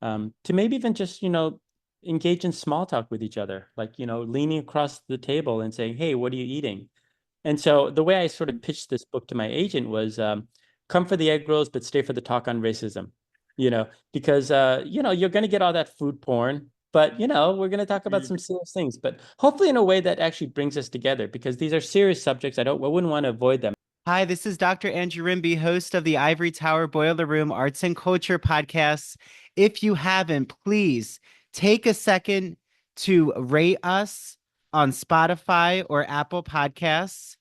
to maybe even just, engage in small talk with each other, like, leaning across the table and saying, "Hey, what are you eating?" And so the way I sort of pitched this book to my agent was, come for the egg rolls, but stay for the talk on racism, because, you're going to get all that food porn, but, we're going to talk about some serious things, but hopefully in a way that actually brings us together because these are serious subjects. I wouldn't want to avoid them. Hi, this is Dr. Andrew Rimby, host of the Ivory Tower Boiler Room Arts and Culture podcasts. If you haven't, please take a second to rate us on Spotify or Apple Podcasts.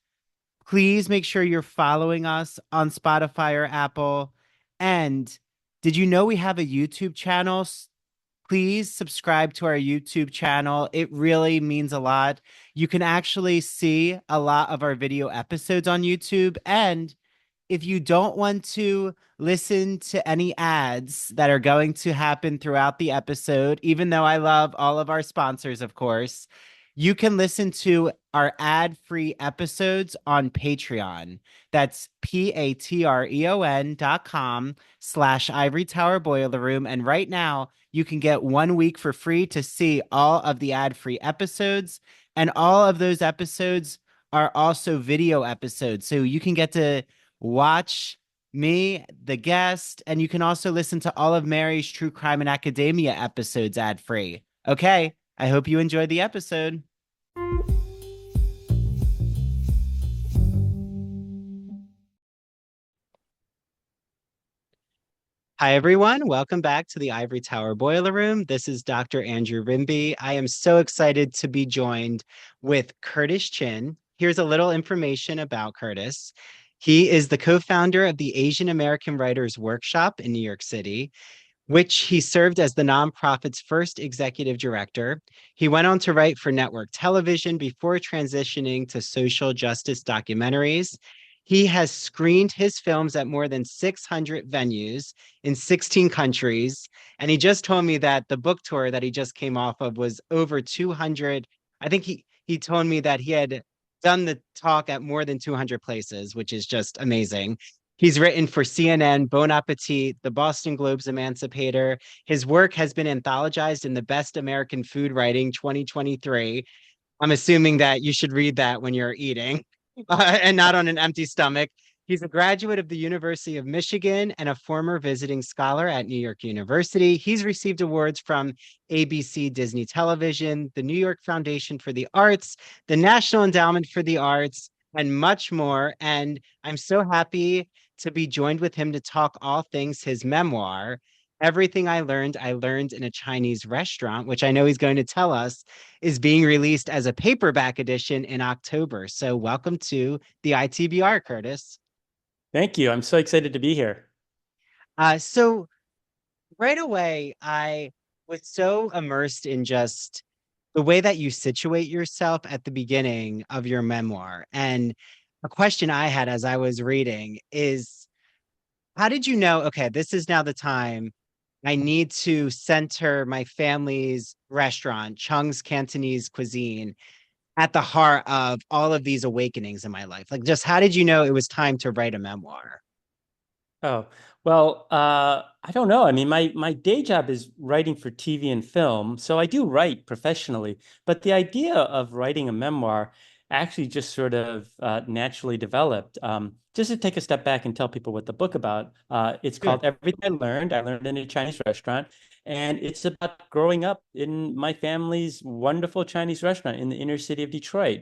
Please make sure you're following us on Spotify or Apple. And did you know we have a YouTube channel? Please subscribe to our YouTube channel. It really means a lot. You can actually see a lot of our video episodes on YouTube. And if you don't want to listen to any ads that are going to happen throughout the episode, even though I love all of our sponsors, of course, you can listen to our ad-free episodes on Patreon. That's patreon.com/Ivory Tower Boiler Room. And right now, you can get 1 week for free to see all of the ad-free episodes. And all of those episodes are also video episodes. So you can get to watch me, the guest, and you can also listen to all of Mary's True Crime and Academia episodes ad free. Okay, I hope you enjoyed the episode. Hi, everyone. Welcome back to the Ivory Tower Boiler Room. This is Dr. Andrew Rimby. I am so excited to be joined with Curtis Chin. Here's a little information about Curtis. He is the co-founder of the Asian American Writers Workshop in New York City, which he served as the nonprofit's first executive director. He went on to write for network television before transitioning to social justice documentaries. He has screened his films at more than 600 venues in 16 countries. And he just told me that the book tour that he just came off of was over 200. I think he told me that he had done the talk at more than 200 places, which is just amazing. He's written for CNN, Bon Appetit, the Boston Globe's Emancipator. His work has been anthologized in the Best American Food Writing 2023. I'm assuming that you should read that when you're eating and not on an empty stomach. He's a graduate of the University of Michigan and a former visiting scholar at New York University. He's received awards from ABC Disney Television, the New York Foundation for the Arts, the National Endowment for the Arts, and much more. And I'm so happy to be joined with him to talk all things his memoir, Everything I Learned in a Chinese Restaurant, which I know he's going to tell us is being released as a paperback edition in October. So welcome to the ITBR, Curtis. Thank you. I'm so excited to be here. So right away, I was so immersed in just the way that you situate yourself at the beginning of your memoir. And a question I had as I was reading is, how did you know, okay, this is now the time I need to center my family's restaurant, Chung's Cantonese Cuisine, at the heart of all of these awakenings in my life? Like, just how did you know it was time to write a memoir? Oh, well, I don't know. I mean, my day job is writing for TV and film, so I do write professionally. But the idea of writing a memoir actually just sort of naturally developed. Just to take a step back and tell people what the book about, it's Sure. called Everything I Learned. I learned in a Chinese restaurant, and it's about growing up in my family's wonderful Chinese restaurant in the inner city of Detroit.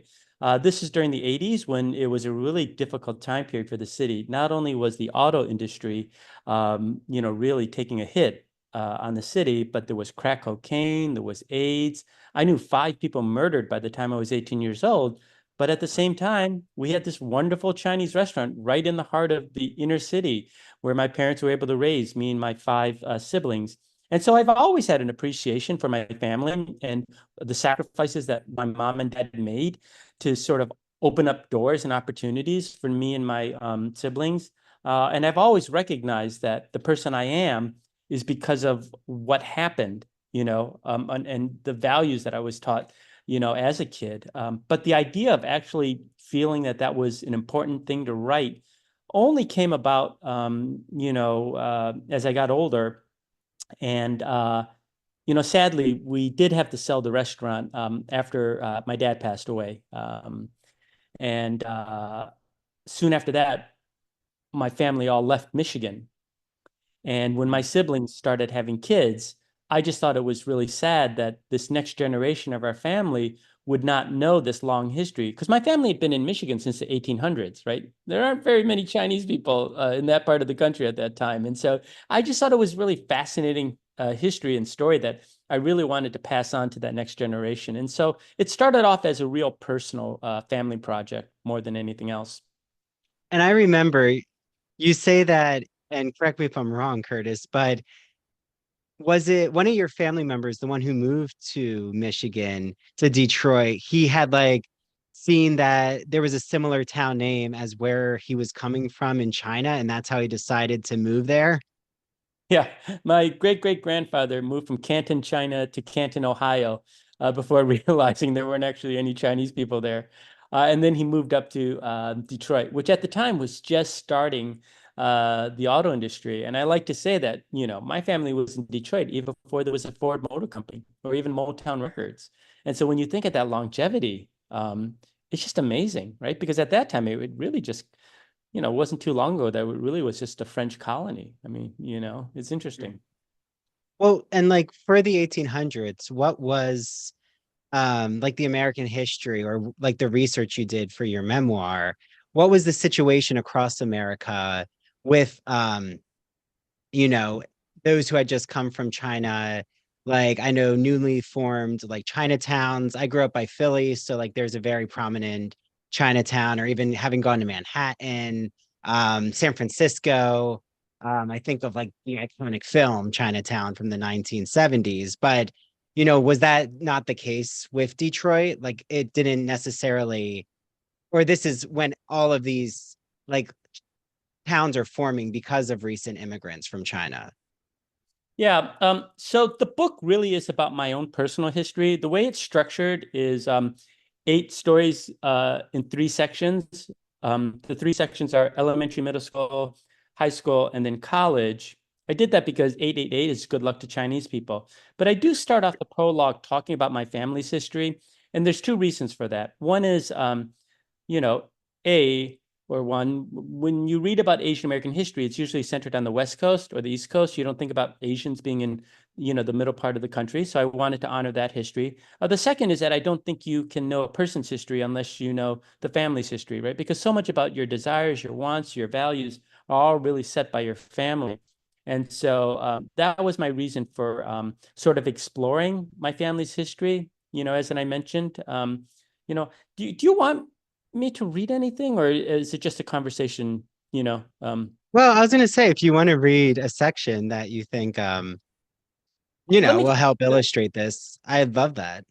This is during the 80s when it was a really difficult time period for the city. Not only was the auto industry, really taking a hit on the city, but there was crack cocaine, there was AIDS. I knew 5 people murdered by the time I was 18 years old. But at the same time, we had this wonderful Chinese restaurant right in the heart of the inner city where my parents were able to raise me and my five siblings. And so I've always had an appreciation for my family and the sacrifices that my mom and dad made to sort of open up doors and opportunities for me and my siblings. And I've always recognized that the person I am is because of what happened, and the values that I was taught, as a kid. But the idea of actually feeling that that was an important thing to write only came about, as I got older. And sadly, we did have to sell the restaurant after my dad passed away. And soon after that, my family all left Michigan. And when my siblings started having kids, I just thought it was really sad that this next generation of our family would not know this long history. Because my family had been in Michigan since the 1800s, right? There aren't very many Chinese people in that part of the country at that time. And so I just thought it was really fascinating history and story that I really wanted to pass on to that next generation. And so it started off as a real personal family project more than anything else. And I remember you say that, and correct me if I'm wrong, Curtis, but was it one of your family members, the one who moved to Michigan, to Detroit? He had like seen that there was a similar town name as where he was coming from in China, and that's how he decided to move there. Yeah, my great great grandfather moved from Canton, China to Canton, Ohio, before realizing there weren't actually any Chinese people there. And then he moved up to Detroit, which at the time was just starting the auto industry. And I like to say that, my family was in Detroit even before there was a Ford Motor Company or even Motown Records. And so when you think of that longevity, it's just amazing, right? Because at that time, it would really just it wasn't too long ago that it really was just a French colony. I mean, it's interesting. Well, and like for the 1800s, what was like the American history or like the research you did for your memoir? What was the situation across America with you know, those who had just come from China? Like I know newly formed like Chinatowns. I grew up by Philly, so like there's a very prominent Chinatown, or even having gone to Manhattan, San Francisco. I think of like the iconic film Chinatown from the 1970s, but was that not the case with Detroit? Like it didn't necessarily, or this is when all of these like towns are forming because of recent immigrants from China. Yeah. So the book really is about my own personal history. The way it's structured is eight stories in three sections. The three sections are elementary, middle school, high school, and then college. I did that because 888 is good luck to Chinese people. But I do start off the prologue talking about my family's history. And there's two reasons for that. One is you know, A, or one, when you read about Asian American history, it's usually centered on the West Coast or the East Coast. You don't think about Asians being in, the middle part of the country. So I wanted to honor that history. The second is that I don't think you can know a person's history unless you know the family's history, right? Because so much about your desires, your wants, your values are all really set by your family. And so that was my reason for sort of exploring my family's history, as I mentioned. You know, do you want me to read anything, or is it just a conversation? Well, I was going to say, if you want to read a section that you think, Let me. will help illustrate this, I'd love that.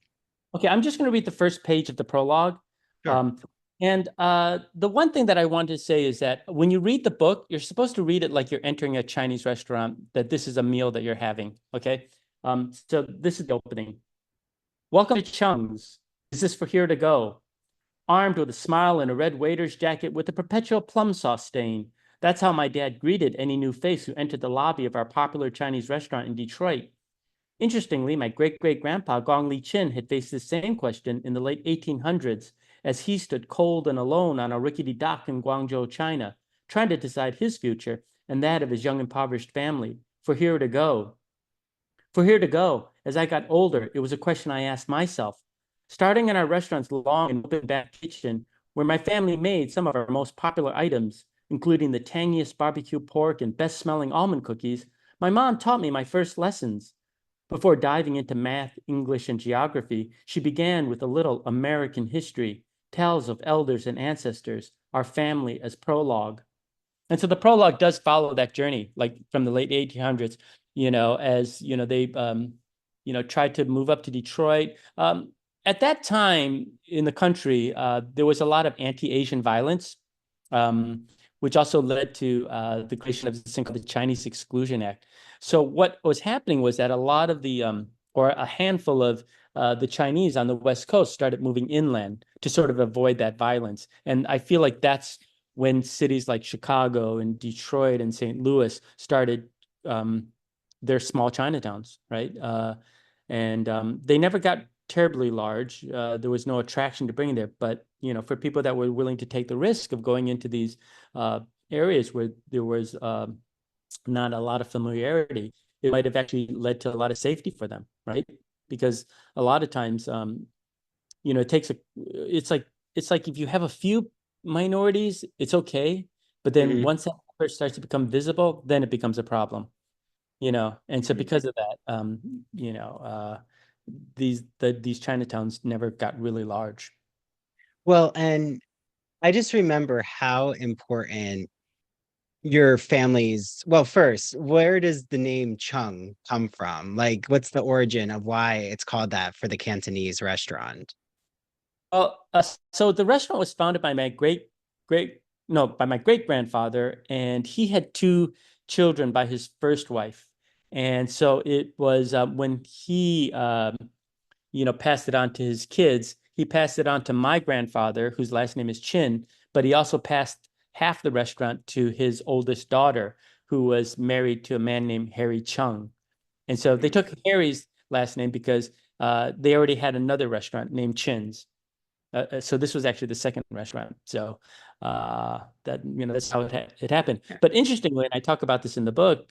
Okay, I'm just going to read the first page of the prologue. Sure. Um, and the one thing that I want to say is that when you read the book, you're supposed to read it like you're entering a Chinese restaurant, that this is a meal that you're having. Okay. So this is the opening. Welcome to Chung's. Is this for here to go? Armed with a smile and a red waiter's jacket with a perpetual plum sauce stain. That's how my dad greeted any new face who entered the lobby of our popular Chinese restaurant in Detroit. Interestingly, my great great grandpa Gong Li Chin had faced the same question in the late 1800s as he stood cold and alone on a rickety dock in Guangzhou, China, trying to decide his future and that of his young impoverished family. For here to go. For here to go. As I got older, it was a question I asked myself. Starting in our restaurant's long and open back kitchen, where my family made some of our most popular items, including the tangiest barbecue pork and best smelling almond cookies, my mom taught me my first lessons. Before diving into math, English, and geography, she began with a little American history, tales of elders and ancestors, our family as prologue. And so the prologue does follow that journey, like from the late 1800s, as they tried to move up to Detroit. At that time in the country, there was a lot of anti-Asian violence, um, which also led to the creation of this thing called the Chinese Exclusion Act. So what was happening was that a lot of or a handful of the Chinese on the West Coast started moving inland to sort of avoid that violence. And I feel like that's when cities like Chicago and Detroit and St. Louis started, um, they're small Chinatowns, right? And they never got terribly large. There was no attraction to bringing there, but for people that were willing to take the risk of going into these uh, areas where there was not a lot of familiarity, it might have actually led to a lot of safety for them, right? Because a lot of times, it takes it's like if you have a few minorities, it's okay, but then Mhm, once that number starts to become visible, then it becomes a problem, and so mhm. because of that, these Chinatowns never got really large. Well, and I just remember how important your family's, well, first, where does the name Chung come from? Like, what's the origin of why it's called that for the Cantonese restaurant? Well, so the restaurant was founded by my great no, by my great grandfather, and he had two children by his first wife. And so it was when he passed it on to his kids. He passed it on to my grandfather, whose last name is Chin, but he also passed half the restaurant to his oldest daughter, who was married to a man named Harry Chung. And so they Mhm. took Harry's last name because they already had another restaurant named Chin's. So this was actually the second restaurant. So that's how it happened. Yeah. But interestingly, and I talk about this in the book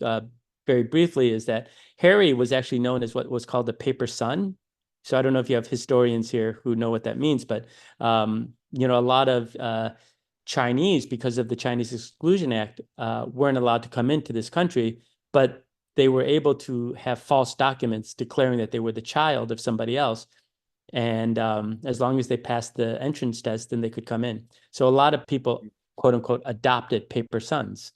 very briefly, is that Harry was actually known as what was called the paper son. So I don't know if you have historians here who know what that means, but a lot of Chinese, because of the Chinese Exclusion Act, weren't allowed to come into this country, but they were able to have false documents declaring that they were the child of somebody else. And as long as they passed the entrance test, then they could come in. So a lot of people, quote unquote, adopted paper sons.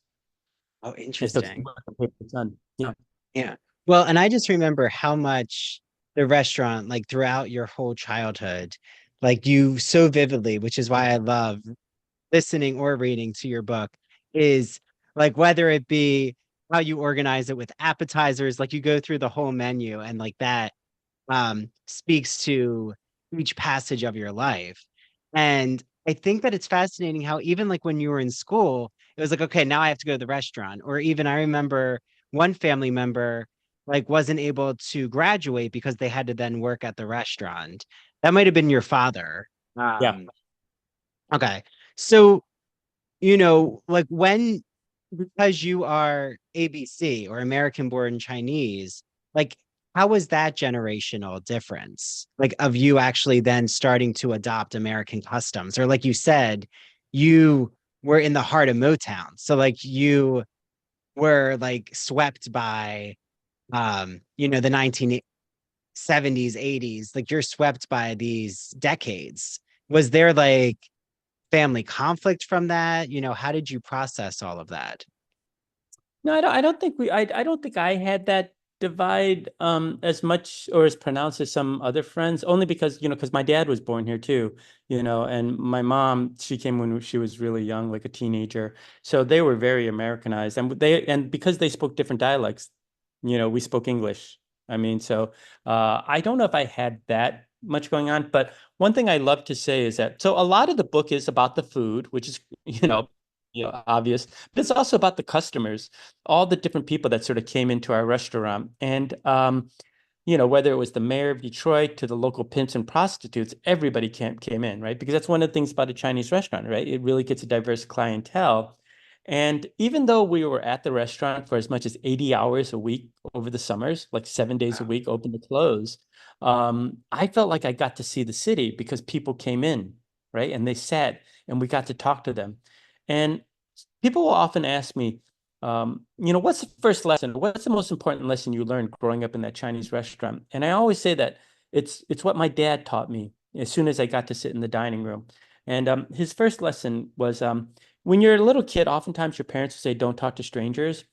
Oh, And so interesting. paper son. Yeah. Yeah. Well, and I just remember how much the restaurant, like throughout your whole childhood, like you so vividly, which is why I love listening or reading to your book, is like whether it be how you organize it with appetizers, like you go through the whole menu and like that speaks to each passage of your life. And I think that it's fascinating how even like when you were in school, it was like, okay, now I have to go to the restaurant. Or even I remember one family member like wasn't able to graduate because they had to then work at the restaurant. That might have been your father. Yeah. Okay. So, like when, because you are ABC or American born Chinese, like how was that generational difference? Like of you actually then starting to adopt American customs? Or like you said, you were in the heart of Motown. So like you were like swept by the 1970s, 80s, like you're swept by these decades. Was there like family conflict from that? How did you process all of that? No, I don't think I had that divide as much or as pronounced as some other friends, only because my dad was born here too, and my mom, she came when she was really young, like a teenager. So they were very Americanized, and because they spoke different dialects, we spoke English. I mean, so I don't know if I had that much going on, but one thing I love to say is that so a lot of the book is about the food, which is, obvious, but it's also about the customers, all the different people that sort of came into our restaurant. And, whether it was the mayor of Detroit to the local pimps and prostitutes, everybody came in, right? Because that's one of the things about a Chinese restaurant, right? It really gets a diverse clientele. And even though we were at the restaurant for as much as 80 hours a week over the summers, like 7 days a Wow. week, open to close, I felt like I got to see the city because people came in, right? And they sat and we got to talk to them. And people will often ask me, what's the first lesson? What's the most important lesson you learned growing up in that Chinese restaurant? And I always say that it's what my dad taught me as soon as I got to sit in the dining room. And his first lesson was when you're a little kid, oftentimes your parents will say, "Don't talk to strangers."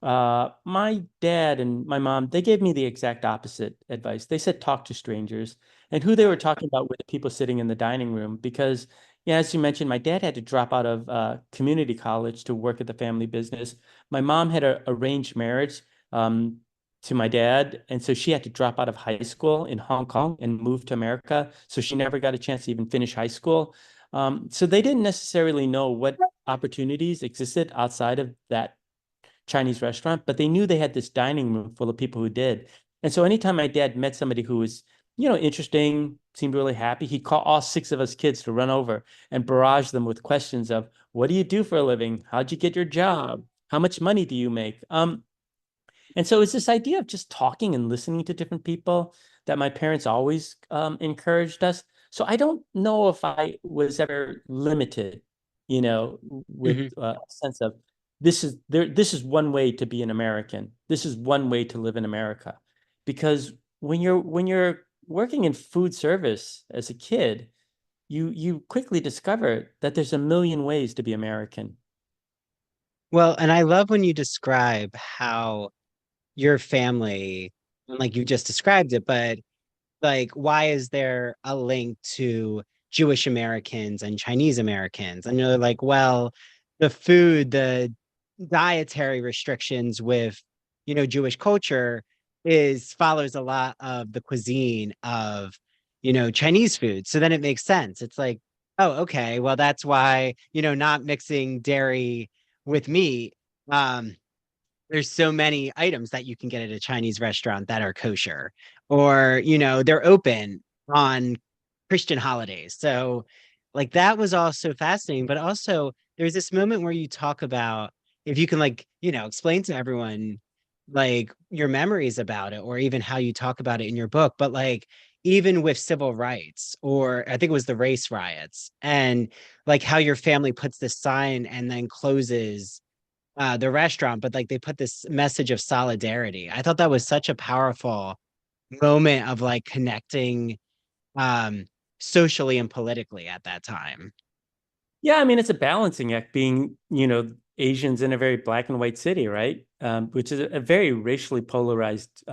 My dad and my mom, they gave me the exact opposite advice. They said talk to strangers. And who they were talking about were the people sitting in the dining room because, yeah, as you mentioned, my dad had to drop out of community college to work at the family business. My mom had a arranged marriage to my dad, and so she had to drop out of high school in Hong Kong and move to America. So she never got a chance to even finish high school. So they didn't necessarily know what opportunities existed outside of that Chinese restaurant, but they knew they had this dining room full of people who did. And so anytime my dad met somebody who was, interesting, seemed really happy, he'd call all six of us kids to run over and barrage them with questions of, what do you do for a living? How'd you get your job? How much money do you make? And so it's this idea of just talking and listening to different people that my parents always encouraged us. So I don't know if I was ever limited, with Mhm. a sense of this is one way to be an American. This is one way to live in America. Because when you're working in food service as a kid, you quickly discover that there's a million ways to be American. Well, and I love when you describe how your family, and like you just described it, but like, why is there a link to Jewish Americans and Chinese Americans? And you're like, well, the food, the dietary restrictions with, Jewish culture is follows a lot of the cuisine of, Chinese food. So then it makes sense. It's like, oh, okay, well, that's why, not mixing dairy with meat. There's so many items that you can get at a Chinese restaurant that are kosher, or they're open on Christian holidays. So like that was also fascinating, but also there's this moment where you talk about, if you can, like, explain to everyone like your memories about it, or even how you talk about it in your book, but like even with civil rights, or I think it was the race riots, and like how your family puts this sign and then closes the restaurant, but like they put this message of solidarity. I thought that was such a powerful moment of like connecting um socially and politically at that time. Yeah, I mean, it's a balancing act being, Asians in a very black and white city, right? Which is a very racially polarized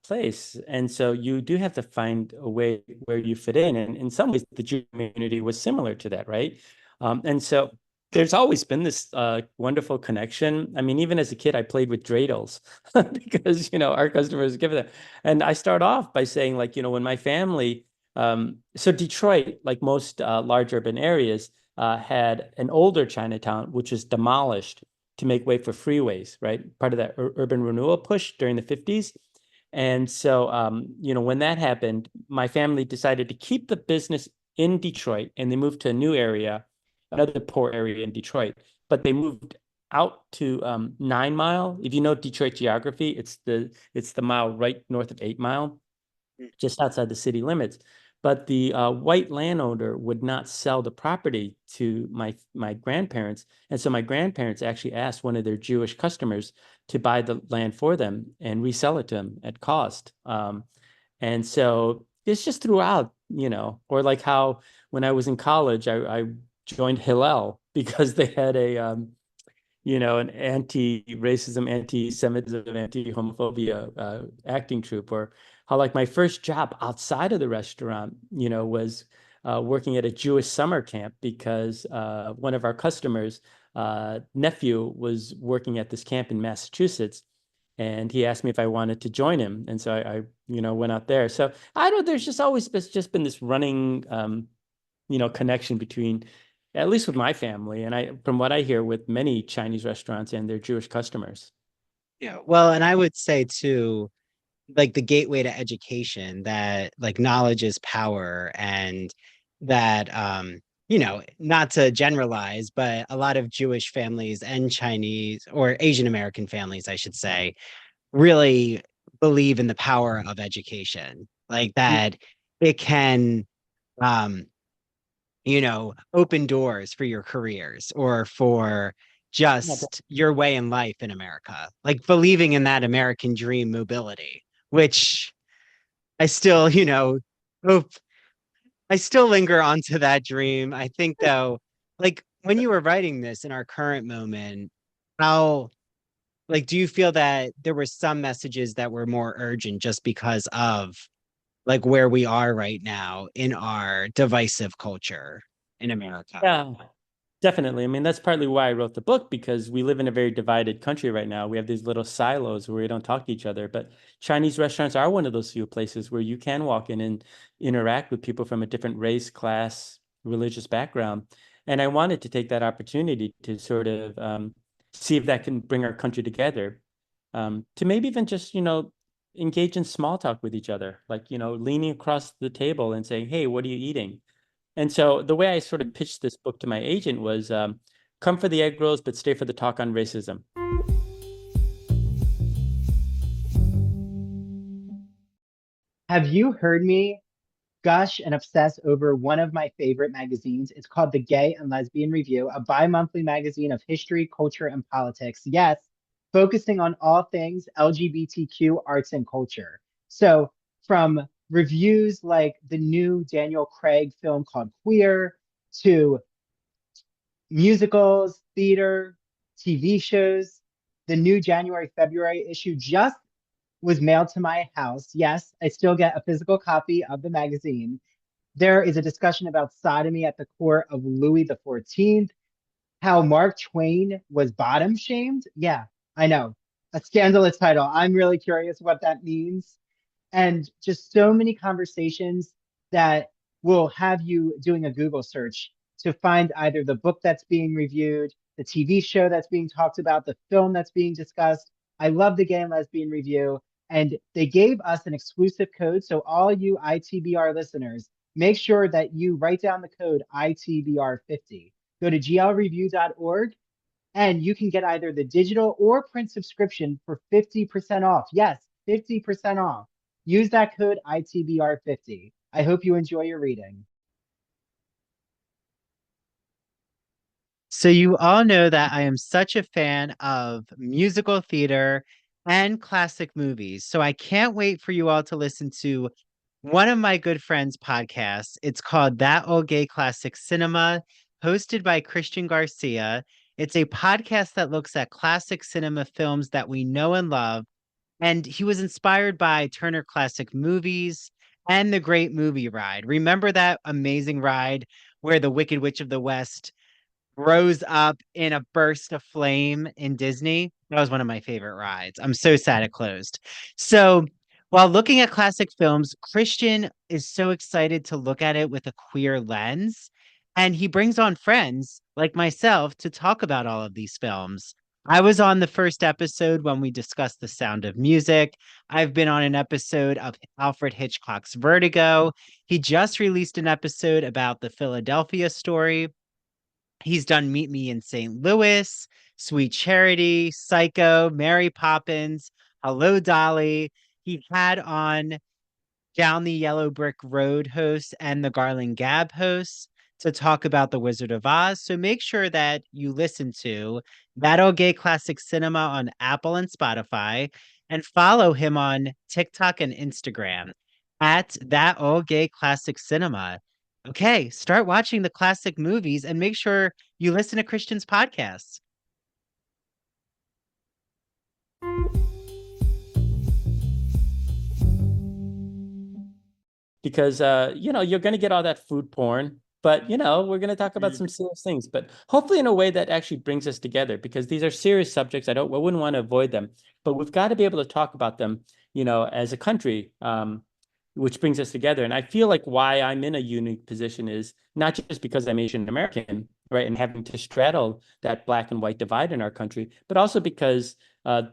place. And so you do have to find a way where you fit in. And in some ways, the Jewish community was similar to that, right? And so there's always been this wonderful connection. I mean, even as a kid, I played with dreidels because, our customers give that. And I start off by saying, like, when my family, so Detroit, like most large urban areas, had an older Chinatown, which was demolished to make way for freeways, right? Part of that urban renewal push during the 50s. And so, when that happened, my family decided to keep the business in Detroit and they moved to a new area, another poor area in Detroit. But they moved out to 9 Mile. If you know Detroit geography, it's the mile right north of 8 Mile, just outside the city limits. But the white landowner would not sell the property to my grandparents, and so my grandparents actually asked one of their Jewish customers to buy the land for them and resell it to them at cost. And so it's just throughout, or like how when I was in college, I joined Hillel because they had an anti-racism, anti-Semitism, anti-homophobia acting troupe, or how like my first job outside of the restaurant, was working at a Jewish summer camp because one of our customers' nephew was working at this camp in Massachusetts. And he asked me if I wanted to join him. And so I went out there. So I don't, there's just always just been this running, connection between, at least with my family, and from what I hear, with many Chinese restaurants and their Jewish customers. Yeah. Well, and I would say too, like the gateway to education, that like knowledge is power, and that not to generalize, but a lot of Jewish families and Chinese or Asian American families, I should say, really believe in the power of education. Like that it can um open doors for your careers, or for Yeah, just your way in life in America. Like believing in that American dream mobility, which I still, hope I still linger onto that dream. I think though, like when you were writing this in our current moment, how like do you feel that there were some messages that were more urgent just because of like where we are right now in our divisive culture in America? yeah, definitely. I mean, that's partly why I wrote the book, because we live in a very divided country right now. We have these little silos where we don't talk to each other. But Chinese restaurants are one of those few places where you can walk in and interact with people from a different race, class, religious background. And I wanted to take that opportunity to sort of see if that can bring our country together. To maybe even just, engage in small talk with each other, like, leaning across the table and saying, "Hey, what are you eating?" And so the way I sort of pitched this book to my agent was, come for the egg rolls, but stay for the talk on racism. Have you heard me gush and obsess over one of my favorite magazines? It's called The Gay and Lesbian Review, a bi-monthly magazine of history, culture, and politics. Yes, focusing on all things LGBTQ arts and culture. So from reviews like the new Daniel Craig film called Queer to musicals, theater, TV shows, the new January, February issue just was mailed to my house. Yes, I still get a physical copy of the magazine. There is a discussion about sodomy at the court of Louis the 14th, how Mark Twain was bottom shamed. Yeah, I know. A scandalous title. I'm really curious what that means. And just so many conversations that will have you doing a Google search to find either the book that's being reviewed, the TV show that's being talked about, the film that's being discussed. I love the Gay and Lesbian Review. And they gave us an exclusive code. So all you ITBR listeners, make sure that you write down the code ITBR50. Go to glreview.org and you can get either the digital or print subscription for 50% off. Yes, 50% off. Use that code ITBR50. I hope you enjoy your reading. So you all know that I am such a fan of musical theater and classic movies. So I can't wait for you all to listen to one of my good friends' podcasts. It's called That Old Gay Classic Cinema, hosted by Christian Garcia. It's a podcast that looks at classic cinema films that we know and love. And he was inspired by Turner Classic Movies and The Great Movie Ride. Remember that amazing ride where the Wicked Witch of the West rose up in a burst of flame in Disney? That was one of my favorite rides. I'm so sad it closed. So, while looking at classic films, Christian is so excited to look at it with a queer lens. And he brings on friends like myself to talk about all of these films. I was on the first episode when we discussed The Sound of Music. I've been on an episode of Alfred Hitchcock's Vertigo. He just released an episode about the Philadelphia story. He's done Meet Me in St. Louis, Sweet Charity, Psycho, Mary Poppins, Hello Dolly. He had on Down the Yellow Brick Road hosts and the Garland Gab hosts to talk about The Wizard of Oz. So make sure that you listen to That Old Gay Classic Cinema on Apple and Spotify and follow him on TikTok and Instagram at That Old Gay Classic Cinema. Okay, start watching the classic movies and make sure you listen to Christian's podcasts. Because you're going to get all that food porn, but we're going to talk about some serious things, but hopefully in a way that actually brings us together, because these are serious subjects. I wouldn't want to avoid them, but we've got to be able to talk about them, as a country, which brings us together. And I feel like why I'm in a unique position is not just because I'm Asian American, right, and having to straddle that black and white divide in our country, but also because, as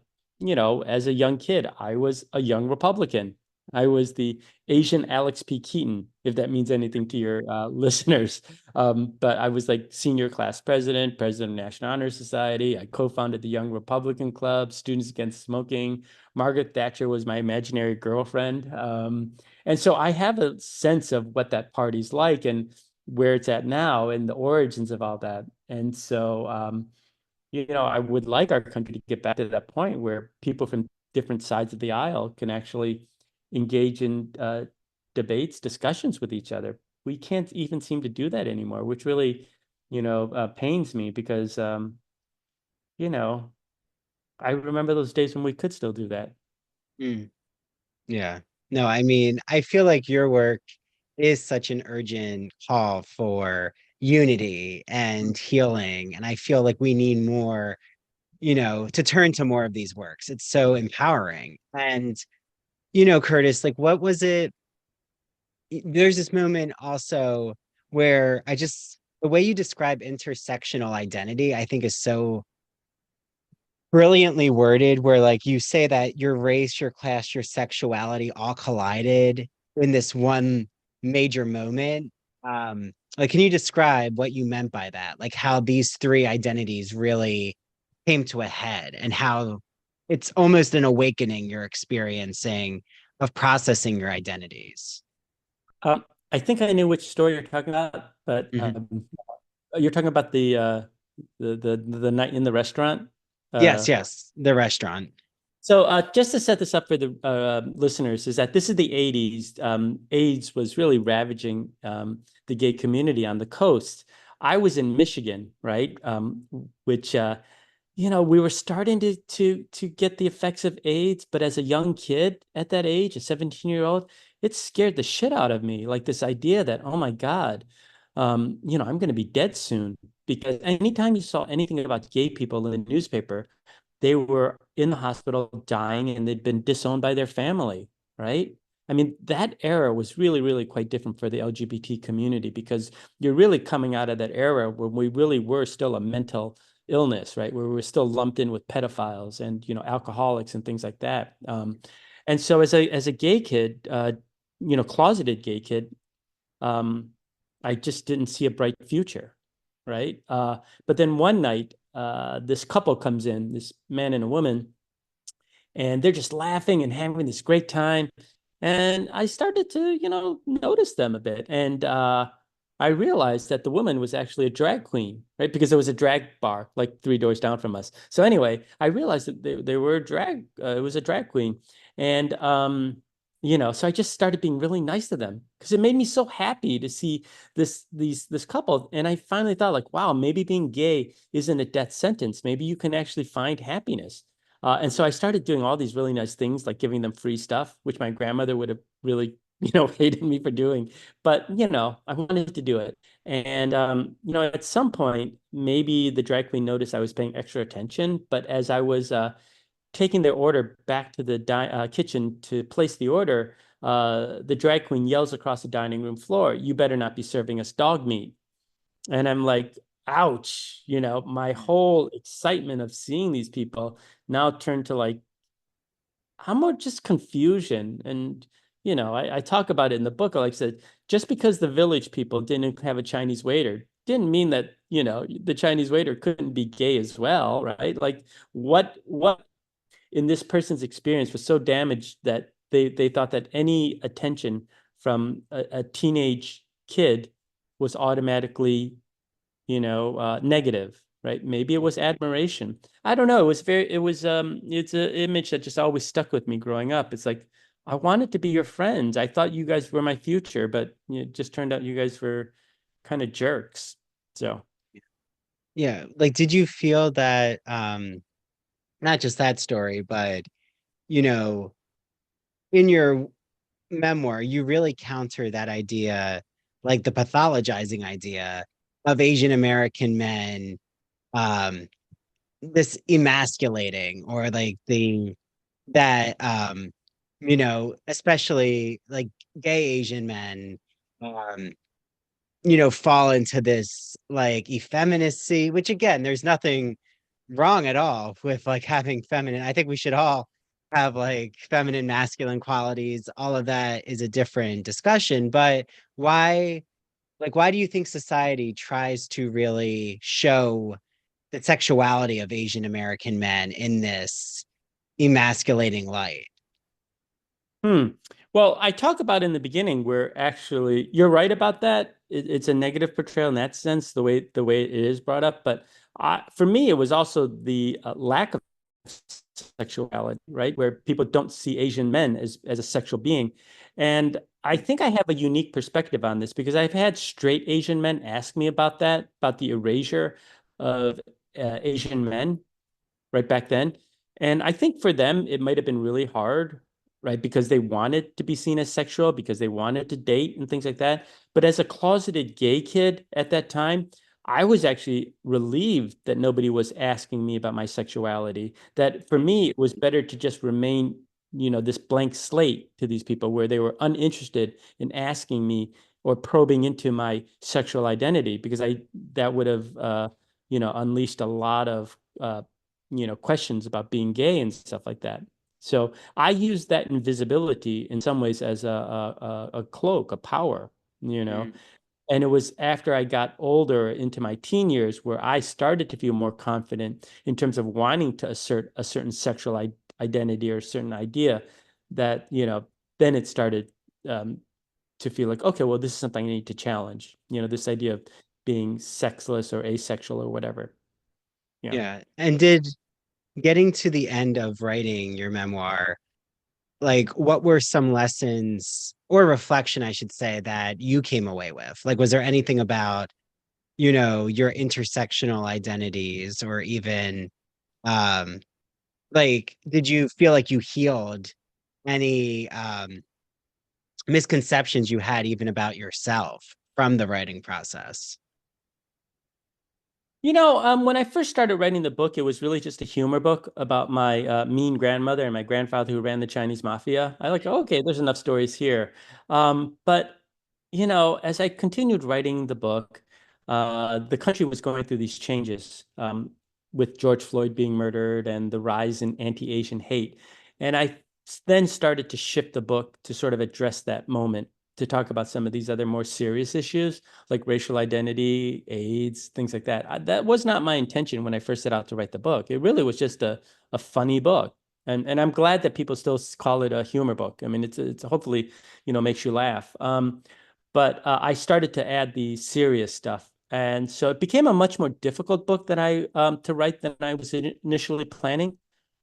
a young kid, I was a young Republican. I was the Asian Alex P. Keaton, if that means anything to your listeners. But I was like senior class president, president of National Honor Society. I co-founded the Young Republican Club, Students Against Smoking. Margaret Thatcher was my imaginary girlfriend. And so I have a sense of what that party's like and where it's at now and the origins of all that. And so, I would like our country to get back to that point where people from different sides of the aisle can actually engage in debates, discussions with each other. We can't even seem to do that anymore, which really, pains me because, you know, I remember those days when we could still do that. Mm, yeah. No, I mean, I feel like your work is such an urgent call for unity and healing. And I feel like we need more, to turn to more of these works. It's so empowering. And, Curtis, like, what was it? There's this moment also where the way you describe intersectional identity, I think is so brilliantly worded where like you say that your race, your class, your sexuality all collided in this one major moment. Like, can you describe what you meant by that? Like how these three identities really came to a head and how it's almost an awakening you're experiencing of processing your identities. Um, I think I knew which story you're talking about, but Mhm. you're talking about the night in the restaurant. Yes, Uh, yes, the restaurant. So just to set this up for the listeners, is that this is the 80s. AIDS was really ravaging the gay community on the coast. I was in Michigan, right? Which we were starting to get the effects of AIDS, but as a young kid at that age, a 17-year-old, it scared the shit out of me. Like this idea that, oh my God, I'm going to be dead soon. Because anytime you saw anything about gay people in the newspaper, they were in the hospital dying and they'd been disowned by their family, right? I mean, that era was really, really quite different for the LGBT community because you're really coming out of that era when we really were still a mental illness, right? Where we were still lumped in with pedophiles and, alcoholics and things like that. And so as a gay kid, closeted gay kid, um, I just didn't see a bright future, right? But then one night, this couple comes in, this man and a woman, and they're just laughing and having this great time. And I started to, notice them a bit. And I realized that the woman was actually a drag queen, right? Because there was a drag bar like 3 doors down from us. So anyway, I realized that they were it was a drag queen. And, so I just started being really nice to them because it made me so happy to see this couple. And I finally thought like, wow, maybe being gay isn't a death sentence. Maybe you can actually find happiness. And so I started doing all these really nice things, like giving them free stuff, which my grandmother would have really, hated me for doing. But, I wanted to do it. And, at some point, maybe the drag queen noticed I was paying extra attention. But as I was taking their order back to the kitchen to place the order, the drag queen yells across the dining room floor, "You better not be serving us dog meat." And I'm like, ouch, my whole excitement of seeing these people now turned to like, how much just confusion. And, I talk about it in the book. Like I said, just because the village people didn't have a Chinese waiter didn't mean that, the Chinese waiter couldn't be gay as well, right? Like what in this person's experience was so damaged that they thought that any attention from a teenage kid was automatically negative, right? Maybe it was admiration. I don't know. It's an image that just always stuck with me growing up. It's like, I wanted to be your friends. I thought you guys were my future, but it just turned out you guys were kind of jerks. So, Yeah, like did you feel that not just that story, but you know, in your memoir, you really counter that idea, like the pathologizing idea of Asian American men, um, this emasculating or like the that especially like gay Asian men, um, fall into this like effeminacy, which again, there's nothing wrong at all with like having feminine. I think we should all have like feminine, masculine qualities. All of that is a different discussion. But why, why do you think society tries to really show the sexuality of Asian American men in this emasculating light? hmm. Well, I talk about in the beginning where actually you're right about that. It's a negative portrayal in that sense, the way it is brought up. But for me, it was also the lack of sexuality, right? Where people don't see Asian men as a sexual being. And I think I have a unique perspective on this because I've had straight Asian men ask me about that, about the erasure of Asian men right back then. And I think for them, it might have been really hard, right? Because they wanted to be seen as sexual, because they wanted to date and things like that. But as a closeted gay kid at that time, I was actually relieved that nobody was asking me about my sexuality. That for me, it was better to just remain, this blank slate to these people where they were uninterested in asking me or probing into my sexual identity because that would have, unleashed a lot of questions about being gay and stuff like that. So I use that invisibility in some ways as a cloak, a power, you know. Mm. And it was after I got older into my teen years where I started to feel more confident in terms of wanting to assert a certain sexual identity or a certain idea that, then it started to feel like, okay, well, this is something I need to challenge, this idea of being sexless or asexual or whatever. Yeah. Yeah. And did getting to the end of writing your memoir, like what were some lessons or reflection, I should say, that you came away with? Like, was there anything about, your intersectional identities or even um like did you feel like you healed any misconceptions you had even about yourself from the writing process? When I first started writing the book, it was really just a humor book about my mean grandmother and my grandfather who ran the Chinese mafia. I like, okay, there's enough stories here. But, as I continued writing the book, the country was going through these changes with George Floyd being murdered and the rise in anti-Asian hate. And I then started to shift the book to sort of address that moment, to talk about some of these other more serious issues like racial identity, AIDS, things like that. That was not my intention when I first set out to write the book. It really was just a funny book. And I'm glad that people still call it a humor book. I mean, it's hopefully, makes you laugh. But I started to add the serious stuff. And so it became a much more difficult book than I to write than I was initially planning,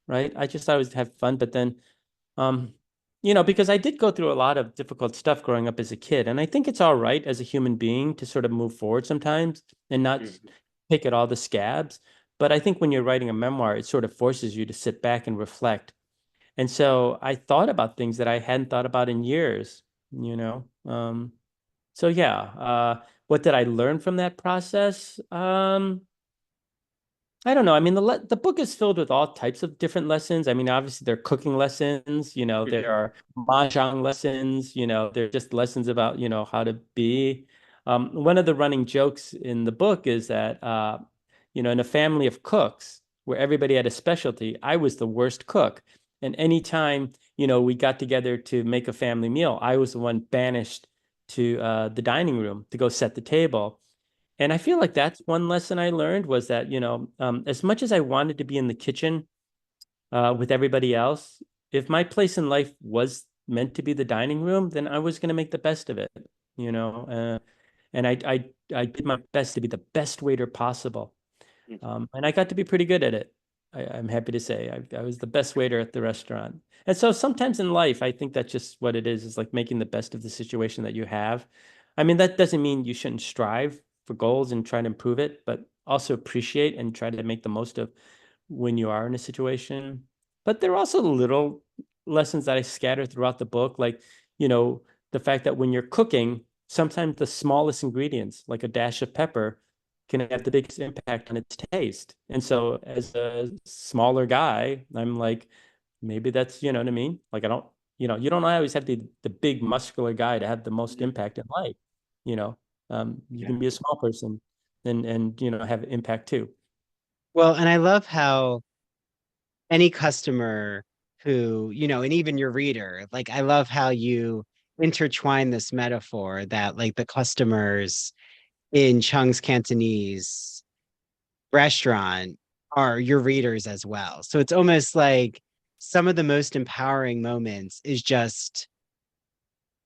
right? I just thought I would have fun, but then um, because I did go through a lot of difficult stuff growing up as a kid, and I think it's all right as a human being to sort of move forward sometimes and not Mhm. pick at all the scabs. But I think when you're writing a memoir, it sort of forces you to sit back and reflect. And so I thought about things that I hadn't thought about in years, you know. So yeah, what did I learn from that process? I don't know. I mean, the book is filled with all types of different lessons. I mean, obviously there are cooking lessons, there Mhm. are mahjong lessons, there are just lessons about, how to be. One of the running jokes in the book is that, in a family of cooks where everybody had a specialty, I was the worst cook. And anytime, we got together to make a family meal, I was the one banished to the dining room to go set the table. And I feel like that's one lesson I learned was that, as much as I wanted to be in the kitchen with everybody else, if my place in life was meant to be the dining room, then I was going to make the best of it, you know. And I did my best to be the best waiter possible. And I got to be pretty good at it. I'm happy to say I was the best waiter at the restaurant. And so sometimes in life, I think that's just what it is like making the best of the situation that you have. I mean, that doesn't mean you shouldn't strive for goals and try to improve it, but also appreciate and try to make the most of when you are in a situation. But there are also little lessons that I scatter throughout the book, like, you know, the fact that when you're cooking, sometimes the smallest ingredients, like a dash of pepper, can have the biggest impact on its taste. And so as a smaller guy, I'm like, maybe that's, you know what I mean? Like I don't, you don't always have the big muscular guy to have the most Mhm. impact in life. You know, you Yeah. can be a small person and have impact too. Well, and I love how any customer who, and even your reader, like I love how you intertwine this metaphor that like the customers in Chung's Cantonese restaurant are your readers as well. So it's almost like some of the most empowering moments is just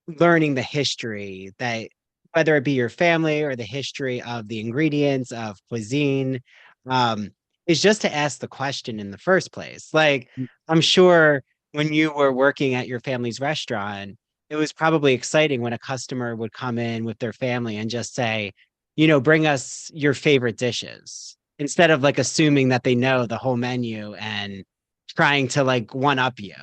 learning the history that whether it be your family or the history of the ingredients of cuisine, um, is just to ask the question in the first place. Like, I'm sure when you were working at your family's restaurant, it was probably exciting when a customer would come in with their family and just say, bring us your favorite dishes instead of like assuming that they know the whole menu and trying to like one up you.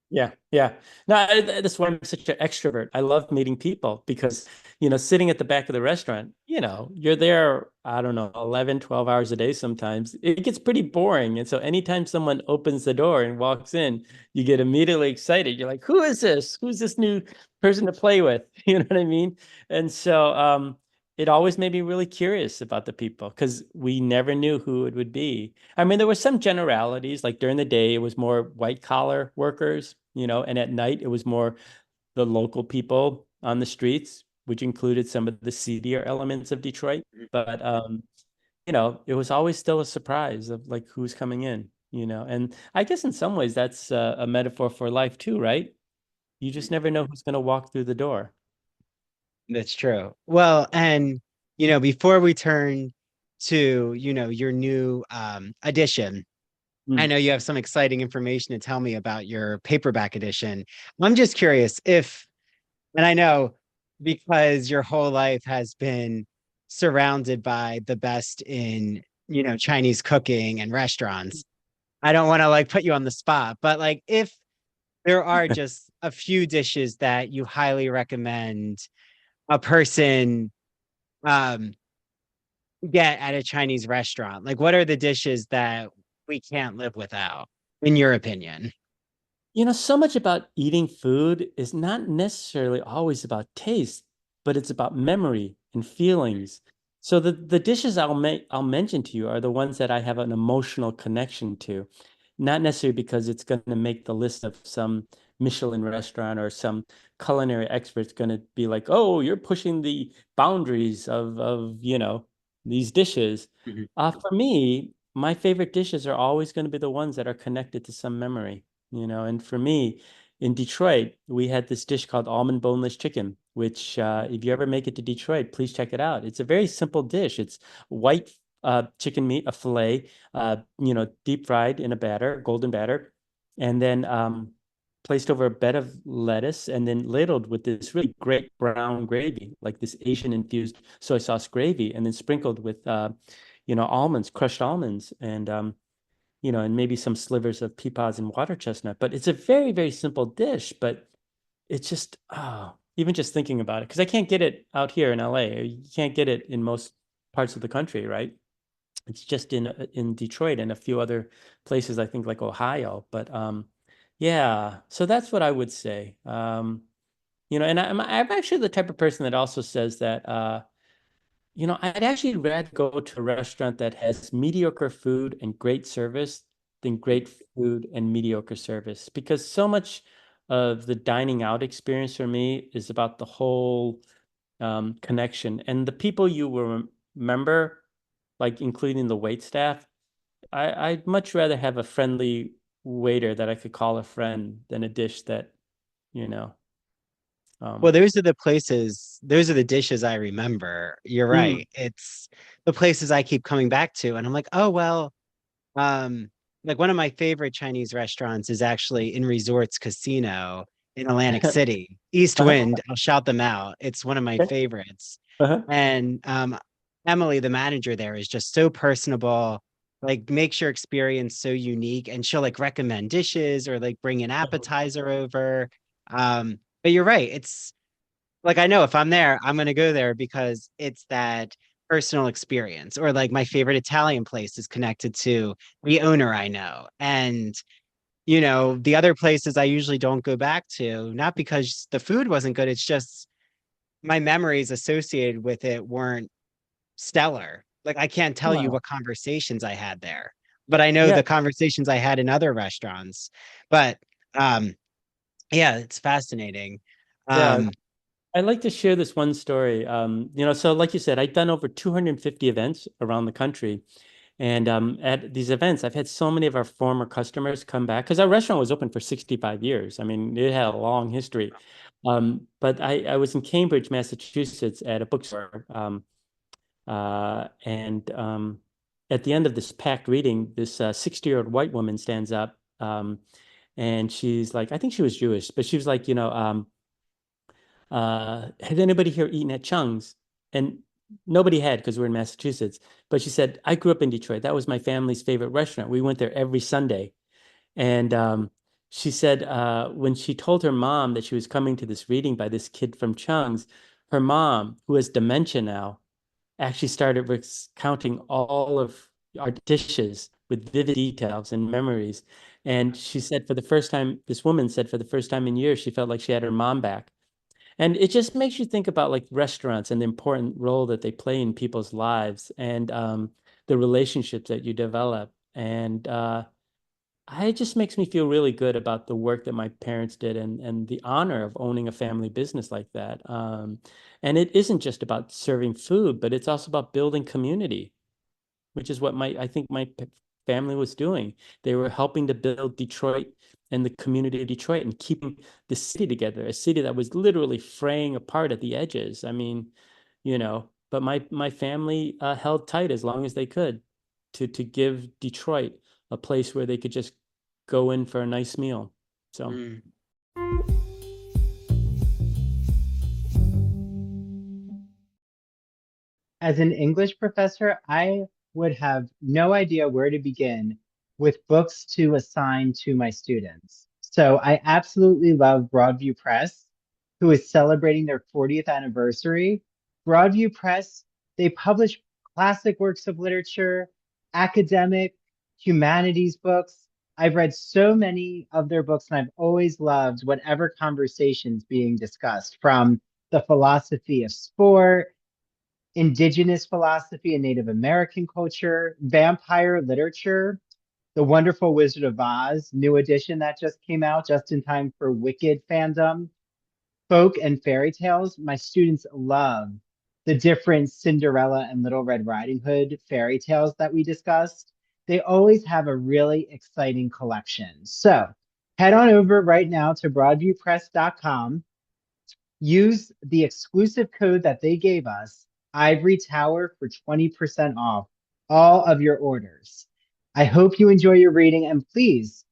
Yeah, yeah. No, that's why I'm such an extrovert. I love meeting people because, sitting at the back of the restaurant, you're there, I don't know, 11, 12 hours a day sometimes. It gets pretty boring. And so anytime someone opens the door and walks in, you get immediately excited. You're like, who is this? Who's this new person to play with? You know what I mean? And so, it always made me really curious about the people because we never knew who it would be. I mean, there were some generalities, like during the day, it was more white collar workers, and at night, it was more the local people on the streets, which included some of the seedier elements of Detroit. But it was always still a surprise of like who's coming in. And I guess in some ways that's a metaphor for life too, right? You just never know who's going to walk through the door. That's true. Well, and before we turn to, your new edition, I Mm. know you have some exciting information to tell me about your paperback edition. I'm just curious if, and I know because your whole life has been surrounded by the best in, Chinese cooking and restaurants. I don't want to like put you on the spot, but like if there are just a few dishes that you highly recommend a person um get at a Chinese restaurant, like what are the dishes that we can't live without, in your opinion? So much about eating food is not necessarily always about taste, but it's about memory and feelings. So the dishes I'll mention to you are the ones that I have an emotional connection to, not necessarily because it's going to make the list of some Michelin restaurant or some culinary expert's going to be like, "Oh, you're pushing the boundaries of these dishes." Mhm. For me, my favorite dishes are always going to be the ones that are connected to some memory. And for me, in Detroit, we had this dish called almond boneless chicken, which, if you ever make it to Detroit, please check it out. It's a very simple dish. It's white chicken meat, a fillet, deep fried in a batter, golden batter, and then placed over a bed of lettuce and then ladled with this really great brown gravy, like this Asian infused soy sauce gravy, and then sprinkled with, almonds, crushed almonds, and maybe some slivers of pea pods and water chestnut. But it's a very, very simple dish, but it's just, even just thinking about it, because I can't get it out here in LA, or you can't get it in most parts of the country, right? It's just in Detroit and a few other places, I think like Ohio. But yeah, so that's what I would say. And I'm actually the type of person that also says that I'd actually rather go to a restaurant that has mediocre food and great service than great food and mediocre service because so much of the dining out experience for me is about the whole connection and the people you will remember, like including the wait staff. I'd much rather have a friendly waiter that I could call a friend than a dish that, you know, Well, um, those are the dishes I remember. You're mm, right. It's the places I keep coming back to. And I'm like, oh, well, um, like one of my favorite Chinese restaurants is actually in Resorts Casino in Atlantic City. East uh-huh, Wind, I'll shout them out. It's one of my okay, favorites. uh-huh, And Emily, the manager there, is just so personable, like makes your experience so unique. And she'll like recommend dishes or like bring an uh-huh. appetizer over. But you're right. It's like I know if I'm there, I'm gonna go there because it's that personal experience. Or like my favorite Italian place is connected to the owner I know. And the other places I usually don't go back to, not because the food wasn't good, it's just my memories associated with it weren't stellar. Like I can't tell you Wow. what conversations I had there, but I know Yeah, the conversations I had in other restaurants. But um, yeah, it's fascinating. yeah. Um, I'd like to share this one story. So like you said, I've done over 250 events around the country. And at these events, I've had so many of our former customers come back because our restaurant was open for 65 years. I mean, it had a long history. But I was in Cambridge, Massachusetts at a bookstore. And at the end of this packed reading, this 60-year-old white woman stands up, and she's like, I think she was Jewish, but she was like, has anybody here eaten at Chung's? And nobody had because we're in Massachusetts. But she said, I grew up in Detroit. That was my family's favorite restaurant. We went there every Sunday. And she said when she told her mom that she was coming to this reading by this kid from Chung's, her mom, who has dementia now, actually started recounting all of our dishes with vivid details and memories. And she said for the first time, this woman said for the first time in years, she felt like she had her mom back. And it just makes you think about like restaurants and the important role that they play in people's lives and the relationships that you develop. And it just makes me feel really good about the work that my parents did and the honor of owning a family business like that. And it isn't just about serving food, but it's also about building community, which is what I think my family was doing. They were helping to build Detroit and the community of Detroit and keeping the city together, a city that was literally fraying apart at the edges. I mean, but my family held tight as long as they could to give Detroit a place where they could just go in for a nice meal. So. Mm. As an English professor, I would have no idea where to begin with books to assign to my students. So I absolutely love Broadview Press, who is celebrating their 40th anniversary. Broadview Press, they publish classic works of literature, academic, humanities books. I've read so many of their books, and I've always loved whatever conversations being discussed, from the philosophy of sport, indigenous philosophy and Native American culture, vampire literature, The Wonderful Wizard of Oz, new edition that just came out just in time for Wicked fandom, folk and fairy tales. My students love the different Cinderella and Little Red Riding Hood fairy tales that we discussed. They always have a really exciting collection. So head on over right now to broadviewpress.com. Use the exclusive code that they gave us, Ivory Tower, for 20% off all of your orders. I hope you enjoy your reading, and please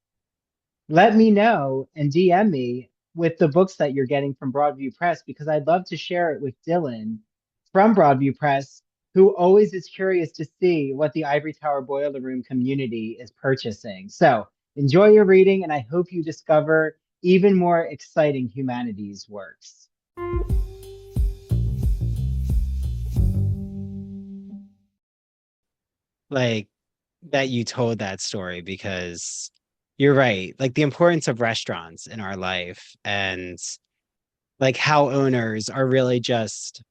let me know and DM me with the books that you're getting from Broadview Press, because I'd love to share it with Dylan from Broadview Press, who always is curious to see what the Ivory Tower Boiler Room community is purchasing. So enjoy your reading, and I hope you discover even more exciting humanities works. Like that you told that story, because you're right. Like the importance of restaurants in our life, and like how owners are really just,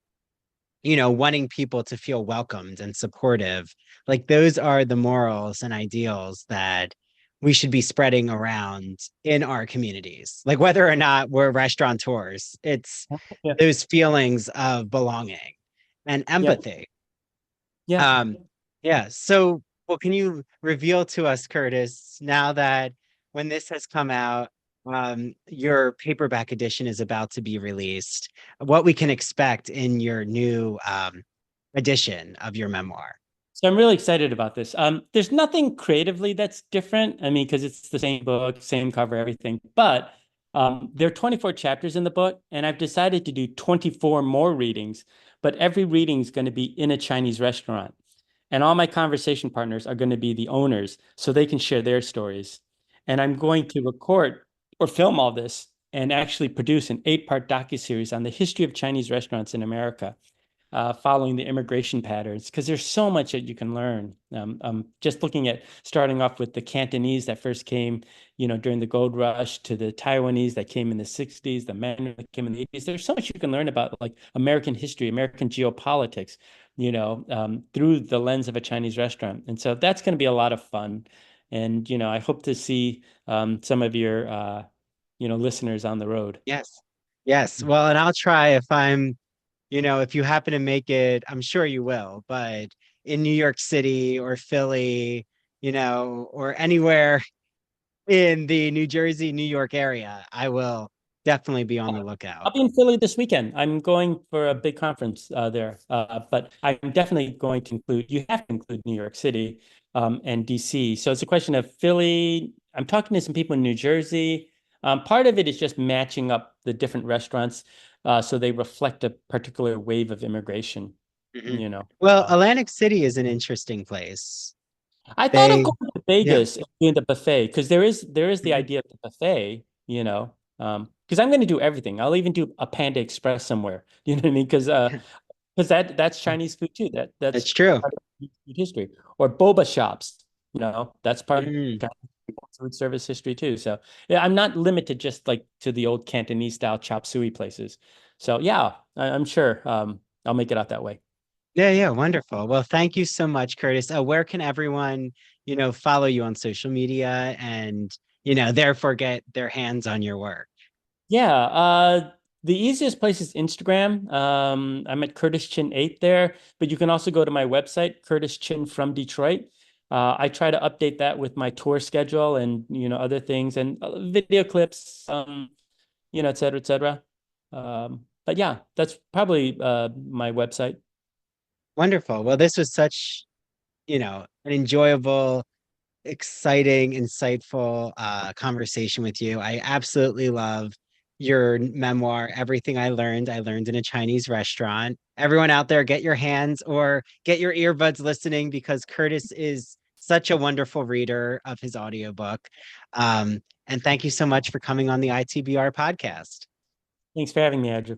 wanting people to feel welcomed and supportive. Like those are the morals and ideals that we should be spreading around in our communities. Like whether or not we're restaurateurs, it's Yeah. those feelings of belonging and Yeah. empathy. Yeah. Um, yeah. So, well, can you reveal to us, Curtis, now that when this has come out, your paperback edition is about to be released, what we can expect in your new edition of your memoir? So I'm really excited about this. There's nothing creatively that's different. I mean, because it's the same book, same cover, everything. But there are 24 chapters in the book, and I've decided to do 24 more readings. But every reading is going to be in a Chinese restaurant, and all my conversation partners are going to be the owners, so they can share their stories. And I'm going to record or film all this and actually produce an 8-part docuseries on the history of Chinese restaurants in America, following the immigration patterns, because there's so much that you can learn. Just looking at starting off with the Cantonese that first came, during the gold rush, to the Taiwanese that came in the 60s, the Mandarin that came in the 80s. There's so much you can learn about like American history, American geopolitics, through the lens of a Chinese restaurant. And so that's going to be a lot of fun. And, I hope to see some of your, listeners on the road. Yes. Yes. Well, and I'll try if I'm, if you happen to make it, I'm sure you will, but in New York City or Philly, or anywhere in the New Jersey, New York area, I will definitely be on the lookout. I'll be in Philly this weekend. I'm going for a big conference there, but I'm definitely going to include, you have to include New York City and DC. So it's a question of Philly. I'm talking to some people in New Jersey. Part of it is just matching up the different restaurants so they reflect a particular wave of immigration, Mhm. you know. Well, Uh, Atlantic City is an interesting place. I thought of They, going to yeah. Vegas and doing the buffet because there is the Mhm. idea of the buffet, because I'm going to do everything. I'll even do a Panda Express somewhere. You know what I mean? Because that's Chinese food too. That's That's true. part of food history. Or boba shops, that's part of Mm. China. food service history too. So yeah, I'm not limited just like to the old Cantonese style chop suey places. So yeah, I'm sure I'll make it out that way. Yeah, yeah, wonderful. Well, thank you so much, Curtis. Where can everyone, follow you on social media and, therefore get their hands on your work? Yeah, the easiest place is Instagram. I'm at Curtis Chin 8 there, but you can also go to my website, Curtis Chin from Detroit. I try to update that with my tour schedule and other things and video clips, et cetera, et cetera. But yeah, that's probably my website. Wonderful. Well, this was such, an enjoyable, exciting, insightful conversation with you. I absolutely love your memoir, Everything I Learned in a Chinese Restaurant. Everyone out there, get your hands or get your earbuds listening because Curtis is such a wonderful reader of his audiobook. And thank you so much for coming on the ITBR podcast. Thanks for having me, Andrew.